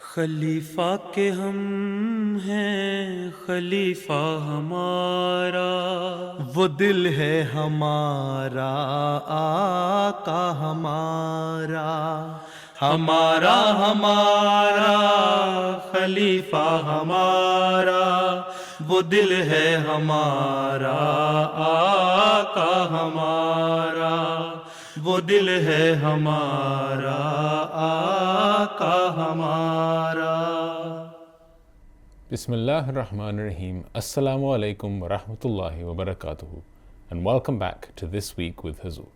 خلیفہ کے ہم ہیں خلیفہ ہمارا، وہ دل ہے ہمارا آقا ہمارا، ہمارا ہمارا خلیفہ ہمارا، وہ دل ہے ہمارا آقا ہمارا، وہ دل ہے ہمارا آقا ہمارا۔ بسم اللہ الرحمن الرحیم. Assalamu alaikum wa rahmatullahi wa barakatuhu, and welcome back to This Week with Huzur.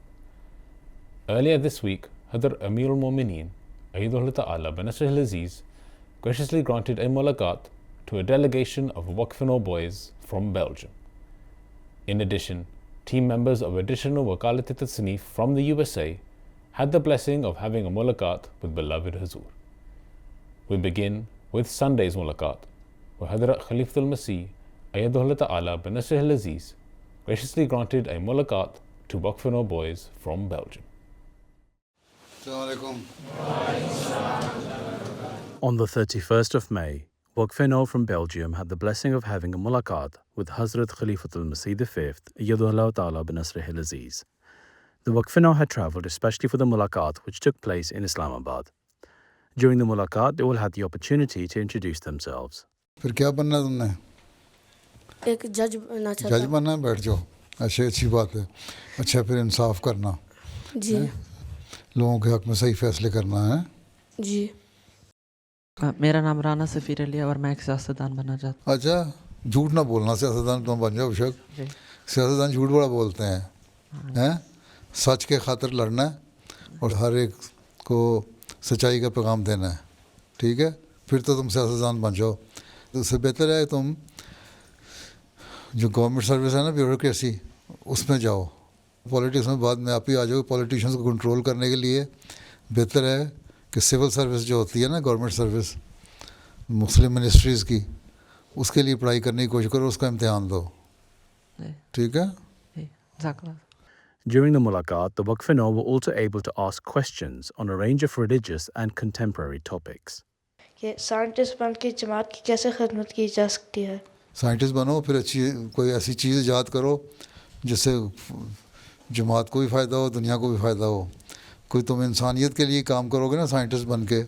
Earlier this week, Hadhr Amir al-Mu'mineen, Ayyadullah Ta'ala bin Nasr al-Aziz, graciously granted a mulaqat to a delegation of Waqf-e-Nau boys from Belgium. In addition, team members of additional Wakalat-e-Tasneef from the USA had the blessing of having a mulaqat with beloved Huzur. We begin with Sunday's mulaqat, where Hazrat Khalifatul Masih, Ayyadullah Ta'ala bin Nasr al-Aziz, graciously granted a mulaqat to Waqf-e-Nau boys from Belgium. On the 31st of May, Waqf-e-Nau from Belgium had the blessing of having a mulaqat with Hazrat Khalifatul Masih V, Ayyadullah Ta'ala bin Nasr al-Aziz. The Waqf-e-Nau had travelled especially for the mulaqat which took place in Islamabad. During the mulaqat, they all had the opportunity to introduce themselves. پھر کیا بننا ہے تم نے؟ ایک جج بننا چاہتا جج بننا ہے، بیٹھ جاؤ، اچھی بات ہے۔ اچھا، پھر انصاف کرنا، جی لوگوں کے حق میں صحیح فیصلے کرنا ہے۔ جی میرا نام رانا سفیر علی ہے اور میں ایک سیاستدان بننا چاہتا ہوں۔ اچھا، جھوٹ نہ بولنا، سیاستدان تم بن جاؤ شک۔ جی سیاستدان جھوٹ بڑا بولتے ہیں، سچ کے خاطر لڑنا ہے اور ہر ایک کو سچائی کا پیغام دینا ہے، ٹھیک ہے؟ پھر تو تم سیاستدان بن جاؤ۔ تو اس سے بہتر ہے تم جو گورنمنٹ سروس ہے نا، بیوروکریسی، اس میں جاؤ۔ پولیٹکس میں بعد میں آپ ہی آ جاؤ۔ پولیٹیشنس کو کنٹرول کرنے کے لیے بہتر ہے کہ سول سروس جو ہوتی ہے نا، گورنمنٹ سروس مسلم منسٹریز کی، اس کے لیے پڑھائی کرنے کی کوشش کرو، اس کا امتحان دو، ٹھیک ہے؟ جزاک اللہ۔ During the mulaqat, the Waqf-e-Nau were also able to ask questions on a range of religious and contemporary topics. کہ سائنٹسٹ بن کے جماعت کی کیسے خدمت کی جا سکتی ہے۔ سائنٹسٹ بنو، پھر اچھی کوئی ایسی چیز ایجاد کرو جس سے جماعت کو بھی فائدہ ہو، دنیا کو بھی فائدہ ہو۔ کوئی تم انسانیت کے لیے کام کرو گے نا سائنٹسٹ بن کے،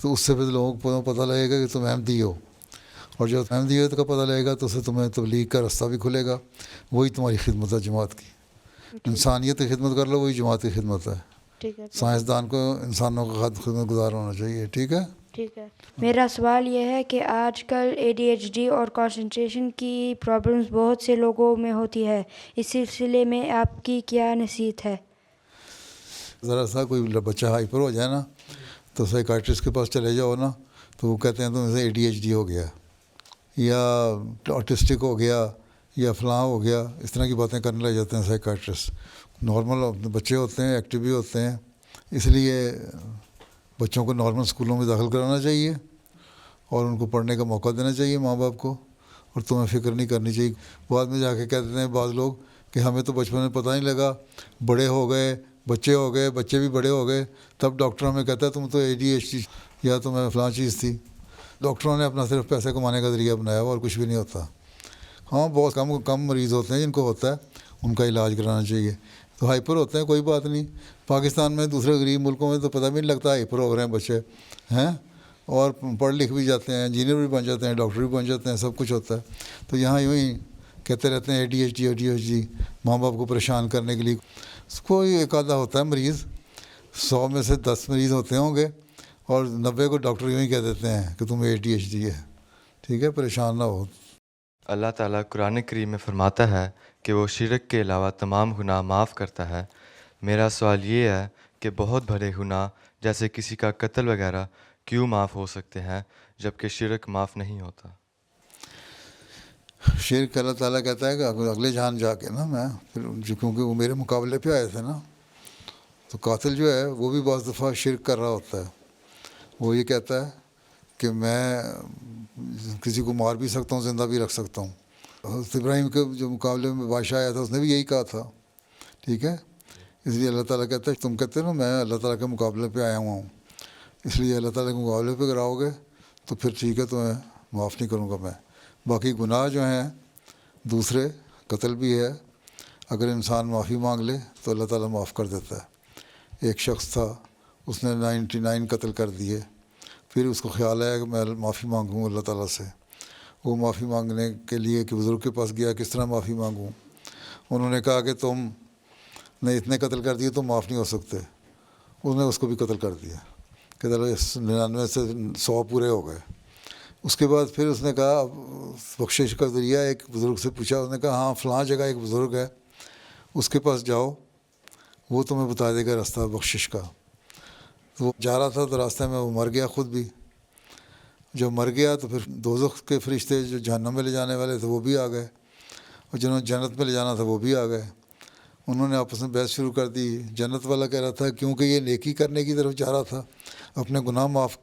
تو اس سے پھر لوگوں کو پتہ لگے گا کہ تم احمدی ہو، اور جب احمدیت کا پتہ لگے گا تو اس سے تمہیں تبلیغ کا راستہ بھی کھلے گا۔ وہی تمہاری خدمت ہے جماعت کی۔ انسانیت کی خدمت کر لو، وہی جماعت کی خدمت ہے۔ ٹھیک ہے، سائنسدان کو انسانوں کا خدمت گزار ہونا چاہیے، ٹھیک ہے؟ ٹھیک ہے۔ میرا سوال یہ ہے کہ آج کل ADHD اور کنسنٹریشن کی پرابلمس بہت سے لوگوں میں ہوتی ہے، اس سلسلے میں آپ کی کیا نصیحت ہے؟ ذرا سا کوئی بچہ ہائپر ہو جائے نا، تو سائیکائٹرسٹ کے پاس چلے جاؤ نا، تو وہ کہتے ہیں تم سے ADHD ہو گیا، یا آٹسٹک ہو گیا، یا فلاں ہو گیا، اس طرح کی باتیں کرنے لگ جاتے ہیں سائیکائٹرسٹ۔ نارمل بچے ہوتے ہیں، ایکٹیو بھی ہوتے ہیں، اس لیے بچوں کو نارمل اسکولوں میں داخل کرانا چاہیے اور ان کو پڑھنے کا موقع دینا چاہیے ماں باپ کو، اور تمہیں فکر نہیں کرنی چاہیے۔ بعد میں جا کے کہہ دیتے ہیں بعض لوگ کہ ہمیں تو بچپن میں پتہ نہیں لگا، بڑے ہو گئے، بچے ہو گئے، بچے بھی بڑے ہو گئے، تب ڈاکٹر ہمیں کہتا ہے تم تو ADHD یا تمہیں فلاں چیز تھی۔ ڈاکٹروں نے اپنا صرف پیسے کمانے کا ذریعہ بنایا ہوا، اور کچھ بھی نہیں ہوتا۔ ہاں، بہت کم مریض ہوتے ہیں جن کو ہوتا ہے، ان کا علاج کرانا چاہیے۔ تو ہائپر ہوتے ہیں، کوئی بات نہیں۔ پاکستان میں دوسرے غریب ملکوں میں تو پتہ بھی نہیں لگتا ہائپر ہو رہے ہیں بچے ہیں، اور پڑھ لکھ بھی جاتے ہیں، انجینئر بھی بن جاتے ہیں، ڈاکٹر بھی بن جاتے ہیں، سب کچھ ہوتا ہے۔ تو یہاں یوں ہی کہتے رہتے ہیں ADHD ماں باپ کو پریشان کرنے کے لیے۔ کوئی ایک آدھا ہوتا ہے مریض، 100 میں سے 10 مریض ہوتے ہوں گے، اور 90 کو ڈاکٹر یوں ہی کہہ دیتے ہیں کہ تم ADHD ہے، ٹھیک ہے؟ پریشان نہ ہو۔ اللہ تعالیٰ قرآن کریم میں فرماتا ہے کہ وہ شرک کے علاوہ تمام گناہ معاف کرتا ہے۔ میرا سوال یہ ہے کہ بہت بڑے گناہ جیسے کسی کا قتل وغیرہ کیوں معاف ہو سکتے ہیں جبکہ شرک معاف نہیں ہوتا؟ شرک اللہ تعالیٰ کہتا ہے کہ اگلے جہان جا کے نا، میں پھر کیونکہ وہ میرے مقابلے پہ آئے تھے نا، تو قاتل جو ہے وہ بھی بعض دفعہ شرک کر رہا ہوتا ہے۔ وہ یہ کہتا ہے کہ میں کسی کو مار بھی سکتا ہوں، زندہ بھی رکھ سکتا ہوں۔ حضرت ابراہیم کے جو مقابلے میں بادشاہ آیا تھا، اس نے بھی یہی کہا تھا، ٹھیک ہے؟ اس لیے اللہ تعالیٰ کہتا ہے، تم کہتے ہو نا میں اللہ تعالیٰ کے مقابلے پہ آیا ہوا ہوں، اس لیے اللہ تعالیٰ کے مقابلے پہ کراؤ گے تو پھر ٹھیک ہے، تمہیں معاف نہیں کروں گا میں. باقی گناہ جو ہیں دوسرے، قتل بھی ہے، اگر انسان معافی مانگ لے تو اللہ تعالیٰ معاف کر دیتا ہے. ایک شخص تھا، اس نے 99 قتل کر دیے، پھر اس کو خیال آیا کہ میں معافی مانگوں اللہ تعالیٰ سے. وہ معافی مانگنے کے لیے کہ بزرگ کے پاس گیا، کس طرح معافی مانگوں. انہوں نے کہا کہ تم نے اتنے قتل کر دیے، تم معاف نہیں ہو سکتے. اس نے اس کو بھی قتل کر دیا کہ چلو 99 سے 100 پورے ہو گئے. اس کے بعد پھر اس نے کہا بخشش کا ذریعہ، ایک بزرگ سے پوچھا. اس نے کہا ہاں فلاں جگہ ایک بزرگ ہے، اس کے پاس جاؤ، وہ تمہیں بتا دے گا راستہ بخشش کا. تو وہ جا رہا تھا تو راستے میں وہ مر گیا خود بھی. جب مر گیا تو پھر دوزخ کے فرشتے جو جہنم میں لے جانے والے تھے وہ بھی آ گئے، اور جنہوں نے جنت میں لے جانا تھا وہ بھی آ گئے. انہوں نے آپس میں بحث شروع کر دی. جنت والا کہہ رہا تھا کیونکہ یہ نیکی کرنے کی طرف جا رہا تھا، اپنے گناہ معاف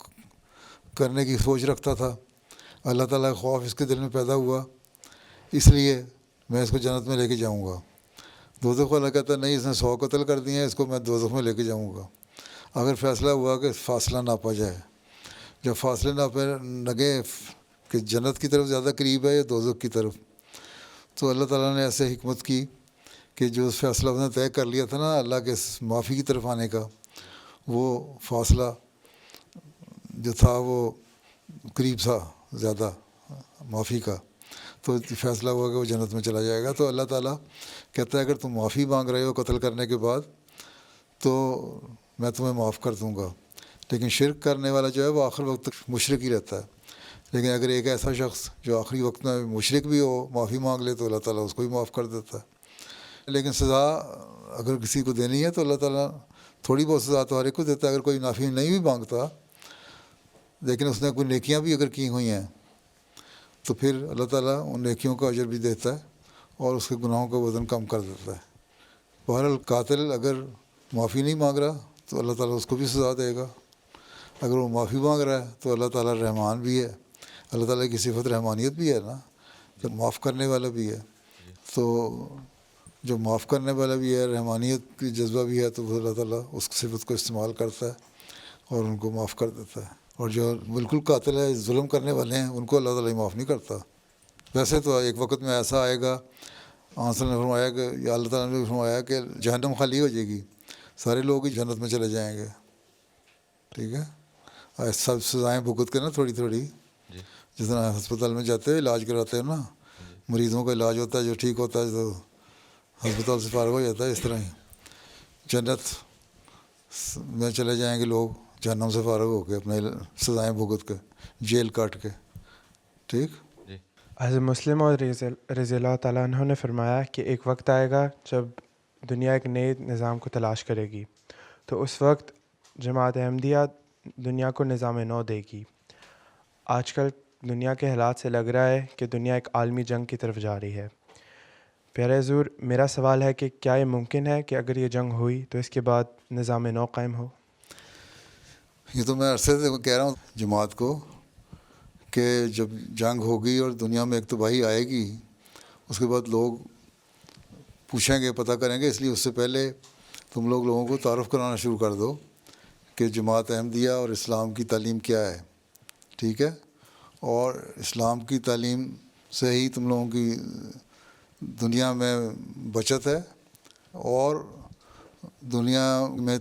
کرنے کی سوچ رکھتا تھا، اللہ تعالیٰ کا خوف اس کے دل میں پیدا ہوا، اس لیے میں اس کو جنت میں لے کے جاؤں گا. دوزخ والا کہتا نہیں، اس نے 100 قتل کر دیے ہیں، اس کو میں دوزخ میں لے کے جاؤں گا. اگر فیصلہ ہوا کہ فاصلہ ناپا جائے، جب فاصلے ناپے لگے کہ جنت کی طرف زیادہ قریب ہے یا دوزخ کی طرف، تو اللہ تعالیٰ نے ایسے حکمت کی کہ جو فیصلہ اس نے طے کر لیا تھا نا اللہ کے معافی کی طرف آنے کا، وہ فاصلہ جو تھا وہ قریب تھا زیادہ معافی کا. تو فیصلہ ہوا کہ وہ جنت میں چلا جائے گا. تو اللہ تعالیٰ کہتا ہے اگر تم معافی مانگ رہے ہو قتل کرنے کے بعد تو میں تمہیں معاف کر دوں گا. لیکن شرک کرنے والا جو ہے وہ آخر وقت تک مشرک ہی رہتا ہے. لیکن اگر ایک ایسا شخص جو آخری وقت میں مشرک بھی ہو معافی مانگ لے تو اللہ تعالیٰ اس کو بھی معاف کر دیتا ہے. لیکن سزا اگر کسی کو دینی ہے تو اللہ تعالیٰ تھوڑی بہت سزا تو ہر ایک کو دیتا ہے. اگر کوئی معافی نہیں بھی مانگتا لیکن اس نے کوئی نیکیاں بھی اگر کی ہوئی ہیں تو پھر اللہ تعالیٰ ان نیکیوں کا اجر بھی دیتا ہے اور اس کے گناہوں کا وزن کم کر دیتا ہے. بہرحال قاتل اگر معافی نہیں مانگ رہا تو اللہ تعالیٰ اس کو بھی سزا دے گا. اگر وہ معافی مانگ رہا ہے تو اللہ تعالیٰ رحمان بھی ہے، اللہ تعالیٰ کی صفت رحمانیت بھی ہے نا، جب معاف کرنے والا بھی ہے. تو جو معاف کرنے والا بھی ہے، رحمانیت کی جذبہ بھی ہے، تو اللہ تعالیٰ اس صفت کو استعمال کرتا ہے اور ان کو معاف کر دیتا ہے. اور جو بالکل قاتل ہے، ظلم کرنے والے ہیں، ان کو اللہ تعالیٰ معاف نہیں کرتا. ویسے تو ایک وقت میں ایسا آئے گا، آنسر نے فرمایا کہ یا اللہ تعالیٰ نے فرمایا کہ جہنم خالی ہو جائے گی، سارے لوگ ہی جنت میں چلے جائیں گے. ٹھیک ہے، سب سزائیں بھگت کے نا تھوڑی تھوڑی، جس طرح ہسپتال میں جاتے ہیں علاج کراتے ہیں نا، مریضوں کا علاج ہوتا ہے جو ٹھیک ہوتا ہے تو ہسپتال سے فارغ ہو جاتا ہے، اس طرح ہی جنت میں چلے جائیں گے لوگ جہنم سے فارغ ہو کے اپنے سزائیں بھگت کے، جیل کاٹ کے. ٹھیک. حضرت مسلم اور رضی اللہ تعالیٰ عنہ نے فرمایا کہ ایک وقت آئے گا جب دنیا ایک نئے نظام کو تلاش کرے گی، تو اس وقت جماعت احمدیہ دنیا کو نظام نو دے گی. آج کل دنیا کے حالات سے لگ رہا ہے کہ دنیا ایک عالمی جنگ کی طرف جا رہی ہے. پیارے حضور، میرا سوال ہے کہ کیا یہ ممکن ہے کہ اگر یہ جنگ ہوئی تو اس کے بعد نظام نو قائم ہو؟ یہ تو میں عرصے سے کہہ رہا ہوں جماعت کو کہ جب جنگ ہوگی اور دنیا میں ایک تباہی آئے گی، اس کے بعد لوگ پوچھیں گے، پتہ کریں گے. اس لیے اس سے پہلے تم لوگوں کو تعارف کرانا شروع کر دو کہ جماعت احمدیہ اور اسلام کی تعلیم کیا ہے. ٹھیک ہے، اور اسلام کی تعلیم سے ہی تم لوگوں کی دنیا میں بچت ہے اور دنیا میں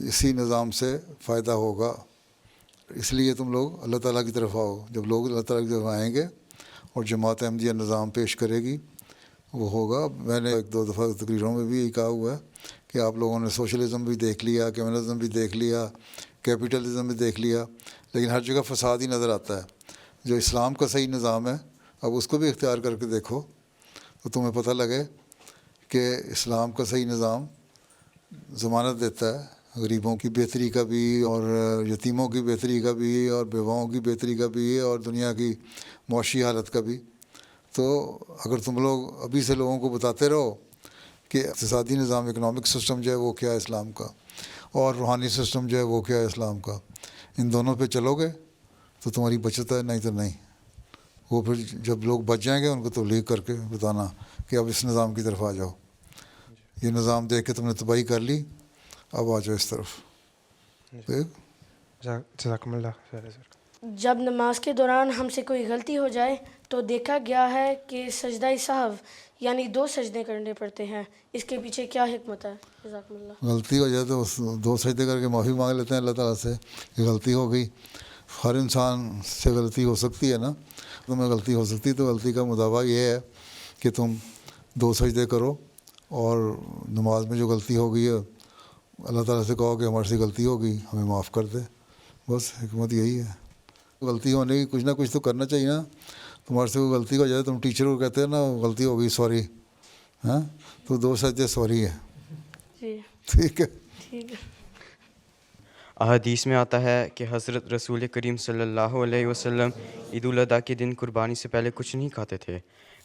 اسی نظام سے فائدہ ہوگا. اس لیے تم لوگ اللہ تعالیٰ کی طرف آؤ. جب لوگ اللہ تعالیٰ کی طرف آئیں گے اور جماعت احمدیہ نظام پیش کرے گی وہ ہوگا. میں نے 1-2 دفعہ تقریروں میں بھی یہی کہا ہوا ہے کہ آپ لوگوں نے سوشلزم بھی دیکھ لیا، کمیونزم بھی دیکھ لیا، کیپٹلزم بھی دیکھ لیا، لیکن ہر جگہ فساد ہی نظر آتا ہے. جو اسلام کا صحیح نظام ہے اب اس کو بھی اختیار کر کے دیکھو تو تمہیں پتہ لگے کہ اسلام کا صحیح نظام ضمانت دیتا ہے غریبوں کی بہتری کا بھی اور یتیموں کی بہتری کا بھی اور بیواؤں کی بہتری کا بھی اور دنیا کی معاشی حالت کا بھی. تو اگر تم لوگ ابھی سے لوگوں کو بتاتے رہو کہ اقتصادی نظام، اکنامک سسٹم جو ہے وہ کیا ہے اسلام کا، اور روحانی سسٹم جو ہے وہ کیا ہے اسلام کا، ان دونوں پہ چلو گے تو تمہاری بچت ہے، نہیں تو نہیں. وہ پھر جب لوگ بچ جائیں گے ان کو تبلیغ کر کے بتانا کہ اب اس نظام کی طرف آ جاؤ، یہ نظام دیکھ کے تم نے تباہی کر لی، اب آ جاؤ اس طرف. ٹھیک. جزاکم اللہ خیر حضور. جب نماز کے دوران ہم سے کوئی غلطی ہو جائے تو دیکھا گیا ہے کہ سجدہ سہو یعنی 2 سجدے کرنے پڑتے ہیں، اس کے پیچھے کیا حکمت ہے؟ جزاکم اللہ. غلطی ہو جائے تو 2 سجدے کر کے معافی مانگ لیتے ہیں اللہ تعالیٰ سے کہ غلطی ہو گئی. ہر انسان سے غلطی ہو سکتی ہے نا، تمہیں غلطی ہو سکتی ہے تو غلطی کا مداوع یہ ہے کہ تم 2 سجدے کرو اور نماز میں جو غلطی ہو گئی ہے اللہ تعالیٰ سے کہو کہ ہمارے سے غلطی ہو گئی، ہمیں معاف کر دے. بس حکمت یہی ہے. غلطی ہونے کی کچھ نہ کچھ تو کرنا چاہیے نا. تمہارے سے کوئی غلطی ہو جائے تم ٹیچر کو کہتے ہیں نا غلطی ہو گئی سوری، ہاں تو 2 سجدے سوری ہے. جی ٹھیک ہے. ٹھیک ہے. احادیث میں آتا ہے کہ حضرت رسول کریم صلی اللہ علیہ وسلم عید الاضحیٰ کے دن قربانی سے پہلے کچھ نہیں کھاتے تھے.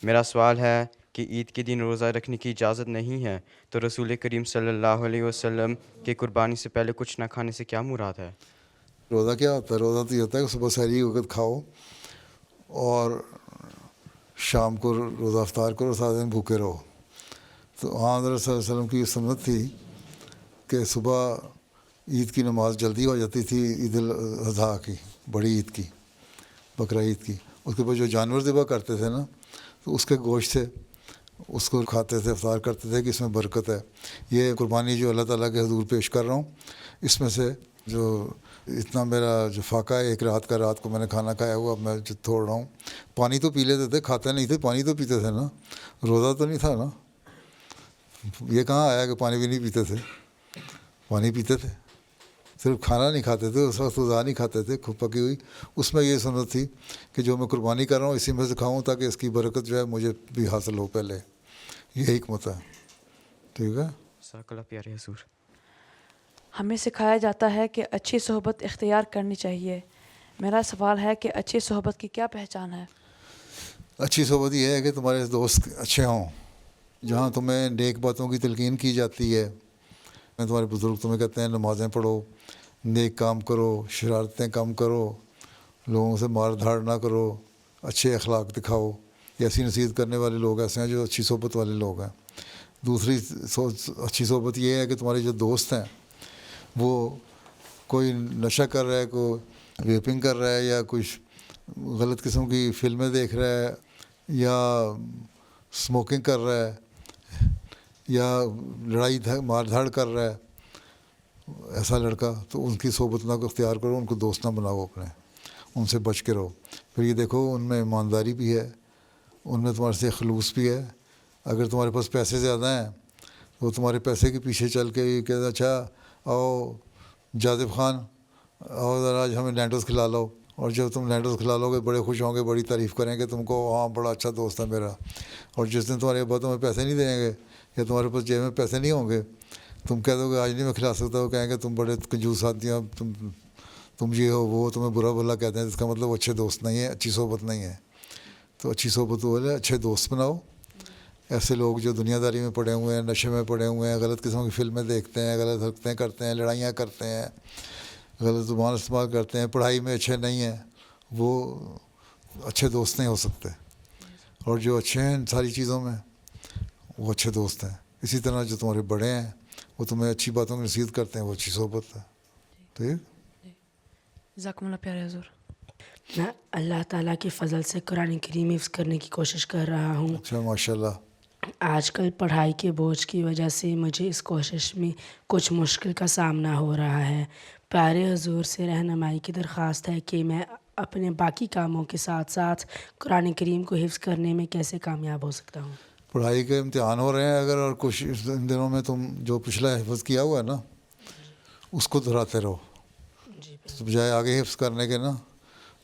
میرا سوال ہے کہ عید کے دن روزہ رکھنے کی اجازت نہیں ہے، تو رسول کریم صلی اللہ علیہ وسلم کے قربانی سے پہلے کچھ نہ کھانے سے کیا مراد ہے؟ روزہ کیا ہوتا ہے؟ روزہ تو یہ ہوتا ہے کہ صبح سحری کے وقت کھاؤ اور شام کو روزہ افطار کرو، 7 دن بھوکے رہو. تو ہاں حضرت صلی اللہ علیہ وسلم کی یہ سنت تھی کہ صبح عید کی نماز جلدی ہو جاتی تھی، عید الاضحیٰ کی، بڑی عید کی، بقرہ عید کی. اس کے بعد جو جانور ذبح کرتے تھے نا تو اس کے گوشت سے اس کو کھاتے تھے، افطار کرتے تھے کہ اس میں برکت ہے. یہ قربانی جو اللہ تعالیٰ کے حضور پیش کر رہا ہوں، اس میں سے جو اتنا میرا جو فاقہ ہے، ایک رات کا، رات کو میں نے کھانا کھایا ہوا، اب میں جو توڑ رہا ہوں. پانی تو پی لیتے تھے، کھاتے نہیں تھے، پانی تو پیتے تھے نا. روزہ تو نہیں تھا نا. یہ کہاں آیا کہ پانی بھی نہیں پیتے تھے؟ پانی پیتے تھے، صرف کھانا نہیں کھاتے تھے. اس وقت غذا نہیں کھاتے تھے پکی ہوئی. اس میں یہ سنت تھی کہ جو میں قربانی کر رہا ہوں اسی میں سے کھاؤں تاکہ اس کی برکت جو ہے مجھے بھی حاصل ہو. پہلے یہ حکمت ہے. ٹھیک ہے. جزاک اللہ پیارے حضور. ہمیں سکھایا جاتا ہے کہ اچھی صحبت اختیار کرنی چاہیے. میرا سوال ہے کہ اچھی صحبت کی کیا پہچان ہے؟ اچھی صحبت یہ ہے کہ تمہارے دوست اچھے ہوں، جہاں تمہیں نیک باتوں کی تلقین کی جاتی ہے. تمہارے بزرگ تمہیں کہتے ہیں نمازیں پڑھو، نیک کام کرو، شرارتیں کم کرو، لوگوں سے مار دھاڑ نہ کرو، اچھے اخلاق دکھاؤ. ایسی نصیحت کرنے والے لوگ ایسے ہیں جو اچھی صحبت والے لوگ ہیں. دوسری اچھی صحبت یہ ہے کہ تمہارے جو دوست ہیں وہ کوئی نشہ کر رہا ہے، کوئی ویپنگ کر رہا ہے، یا کچھ غلط قسم کی فلمیں دیکھ رہا ہے، یا اسموکنگ کر رہا ہے، یا لڑائی مار دھاڑ کر رہا ہے، ایسا لڑکا، تو ان کی صحبت نہ کو اختیار کرو، ان کو دوست نہ بناؤ اپنے، ان سے بچ کے رہو. پھر یہ دیکھو ان میں ایمانداری بھی ہے، ان میں تمہارے سے خلوص بھی ہے. اگر تمہارے پاس پیسے زیادہ ہیں تو تمہارے پیسے کے پیچھے چل کے یہ کہتا اچھا آؤ جاذب خان، آؤ ذرا آج ہمیں لینڈوز کھلا لو. اور جب تم لینڈوز کھلا لو گے بڑے خوش ہوں گے، بڑی تعریف کریں گے تم کو، ہاں بڑا اچھا دوست ہے میرا. اور جس دن تمہارے ابا تمہیں پیسے نہیں دیں گے یا تمہارے پاس جیب میں پیسے نہیں ہوں گے، تم کہہ دو گے آج نہیں میں کھلا سکتا. وہ کہیں گے تم بڑے کنجوس آدمی ہو، تم یہ ہو وہ، تمہیں برا بھلا کہتے ہیں. اس کا مطلب وہ اچھے دوست نہیں ہیں، اچھی صحبت نہیں ہے. تو اچھی صحبت وہ ہے، اچھے دوست بناؤ. ایسے لوگ جو دنیا داری میں پڑے ہوئے ہیں، نشے میں پڑے ہوئے ہیں، غلط قسم کی فلمیں دیکھتے ہیں، غلط حرکتیں کرتے ہیں، لڑائیاں کرتے ہیں، غلط زبان استعمال کرتے ہیں، پڑھائی میں اچھے نہیں ہیں، وہ اچھے دوست نہیں ہو سکتے. اور جو اچھے ہیں ان ساری چیزوں میں وہ اچھے دوست ہیں. اسی طرح جو تمہارے بڑے ہیں وہ تمہیں اچھی باتوں کی نصیحت کرتے ہیں، وہ اچھی صحبت ہے. ٹھیک. جزاکم اللہ پیارے حضور. میں اللہ تعالیٰ کے فضل سے قرآن کریم حفظ کرنے کی کوشش کر رہا ہوں. اچھا ماشاء اللہ. آج کل پڑھائی کے بوجھ کی وجہ سے مجھے اس کوشش میں کچھ مشکل کا سامنا ہو رہا ہے. پیارے حضور سے رہنمائی کی درخواست ہے کہ میں اپنے باقی کاموں کے ساتھ ساتھ قرآن کریم کو حفظ کرنے میں کیسے کامیاب ہو سکتا ہوں؟ پڑھائی کے امتحان ہو رہے ہیں اگر، اور کچھ ان دنوں میں تم جو پچھلا حفظ کیا ہوا ہے نا اس کو دہراتے رہو. تو بجائے آگے حفظ کرنے کے نا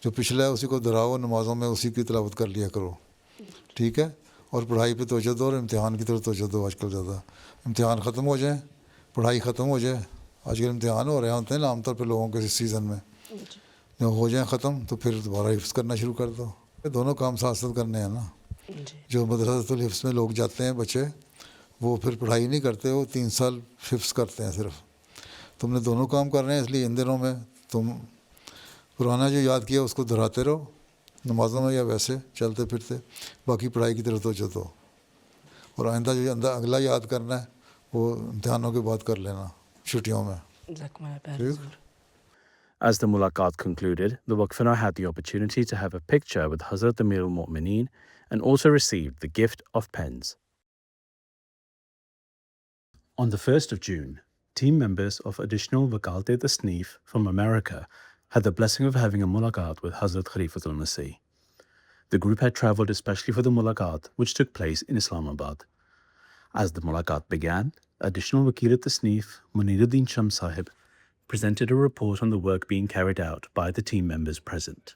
جو پچھلا ہے اسی کو دہراؤ، نمازوں میں اسی کی تلاوت کر لیا کرو. ٹھیک ہے. اور پڑھائی پہ توجہ دو اور امتحان کی طرف توجہ دو. آج کل زیادہ امتحان ختم ہو جائیں، پڑھائی ختم ہو جائے. آج کل امتحان ہو رہے ہوتے ہیں نا عام طور پہ لوگوں کے اس سیزن میں، جب ہو جائیں ختم تو پھر دوبارہ حفظ کرنا شروع کر دو. دونوں کام ساتھ ساتھ کرنے ہیں نا. جو مدرسۃ الحفظ میں لوگ جاتے ہیں بچے، وہ پھر پڑھائی نہیں کرتے، وہ 3 سال حفظ کرتے ہیں صرف. تم نے دونوں کام کر رہے ہیں، اس لیے ان دنوں میں تم پرانا جو یاد کیا اس کو دہراتے رہو نمازوں میں یا ویسے چلتے پھرتے. باقی پڑھائی کی طرف توجہ دو. اور آئندہ جو اگلا یاد کرنا ہے وہ امتحانوں کے بعد کر لینا چھٹیوں میں. As the mulaqat concluded, the Waqf had the opportunity to have a picture with Hazrat Amir al-Mu'mineen and also received the gift of pens. On the 1st of June, team members of additional Wakalat Tasneef from America had the blessing of having a mulaqat with Hazrat Khalifatul Masih. The group had travelled especially for the mulaqat, which took place in Islamabad. As the mulaqat began, additional Wakilat Tasneef Muniruddin Shams Sahib presented a report on the work being carried out by the team members present.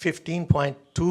15.2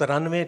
93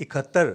71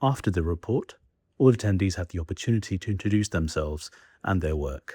After the report, all attendees had the opportunity to introduce themselves and their work.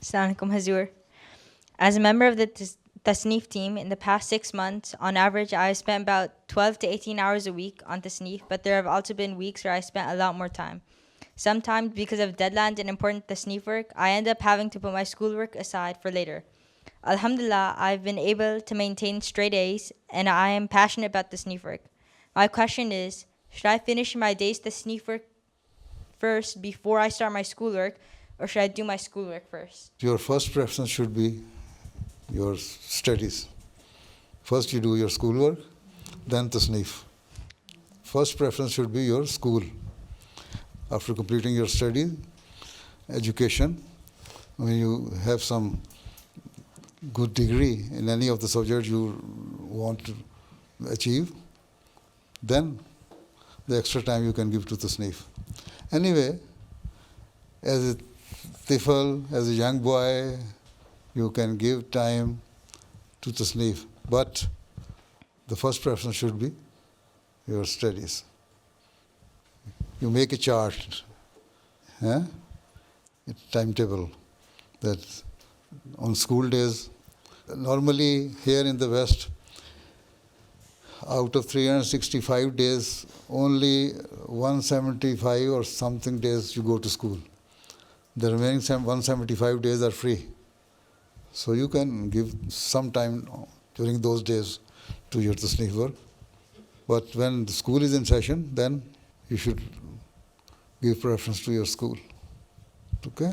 Assalamu alaikum, Hazur. As a member of the Tasneef team, in the past 6 months, on average, I have spent about 12 to 18 hours a week on Tasneef, but there have also been weeks where I spent a lot more time. Sometimes, because of deadlines and important Tasneef work, I end up having to put my schoolwork aside for later. Alhamdulillah, I've been able to maintain straight A's, and I am passionate about Tasneef work. My question is, should I finish my day's Tasneef work first before I start my schoolwork, or should I do my schoolwork first? Your first preference should be your studies. First you do your schoolwork, then Tasneef. First preference should be your school. After completing your study, education, when you have some good degree in any of the subjects you want to achieve, then the extra time you can give to Tasneef. Anyway, as a tifl, as a young boy, you can give time to Tasneef, but the first preference should be your studies. You make a chart, a timetable, that on school days, normally here in the West, out of 365 days, only 175 or something days you go to school. The remaining 175 days are free. So you can give some time during those days to your Tasneef work. But when the school is in session, then you should give preference to your school. Okay?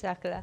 Sakla.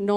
9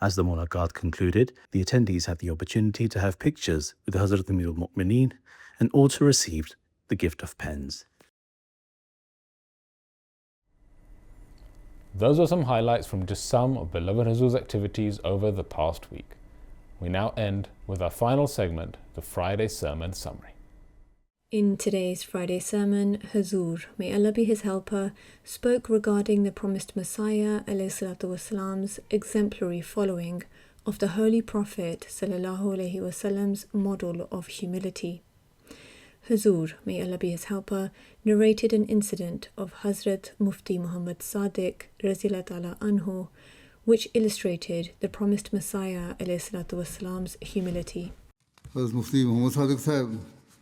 As the mulaqat concluded, the attendees had the opportunity to have pictures with Hazrat Amir al-Mu'mineen and also received the gift of pens. Those were some highlights from just some of beloved Hazur's activities over the past week. We now end with our final segment, the Friday Sermon Summary. In today's Friday sermon, Hazur, may Allah be his helper, spoke regarding the promised Messiah ﷺ's exemplary following of the Holy Prophet ﷺ's model of humility. Hazur, may Allah be his helper, narrated an incident of Hazrat Mufti Muhammad Sadiq Raziyallahu Ta'ala Anhu, which illustrated the promised Messiah ﷺ's humility. Hazrat Mufti Muhammad Sadiq Sahib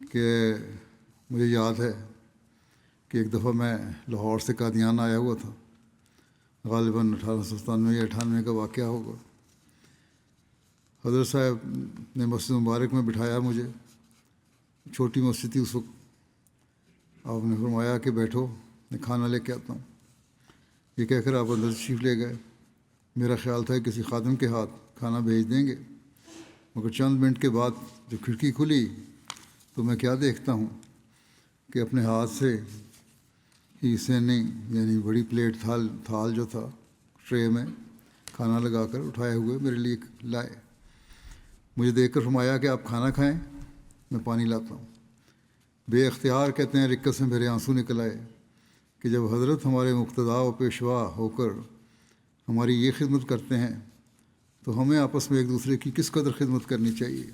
کہ مجھے یاد ہے کہ ایک دفعہ میں لاہور سے قادیان آیا ہوا تھا، غالباً 1897 یا 98 کا واقعہ ہوگا۔ حضرت صاحب نے مسجد مبارک میں بٹھایا مجھے، چھوٹی مسجد تھی اس وقت، آپ نے فرمایا کہ بیٹھو میں کھانا لے کے آتا ہوں، یہ کہہ کر آپ اندر تشریف لے گئے۔ میرا خیال تھا کہ کسی خادم کے ہاتھ کھانا بھیج دیں گے، مگر چند منٹ کے بعد جب کھڑکی کھلی تو میں کیا دیکھتا ہوں کہ اپنے ہاتھ سے ہی سینی یعنی بڑی پلیٹ تھال جو تھا ٹرے میں کھانا لگا کر اٹھائے ہوئے میرے لیے لائے۔ مجھے دیکھ کر فرمایا کہ آپ کھانا کھائیں، میں پانی لاتا ہوں۔ بے اختیار کہتے ہیں رکت سے میرے آنسو نکل آئے کہ جب حضرت ہمارے مقتدا و پیشوا ہو کر ہماری یہ خدمت کرتے ہیں تو ہمیں آپس میں ایک دوسرے کی کس قدر خدمت کرنی چاہیے۔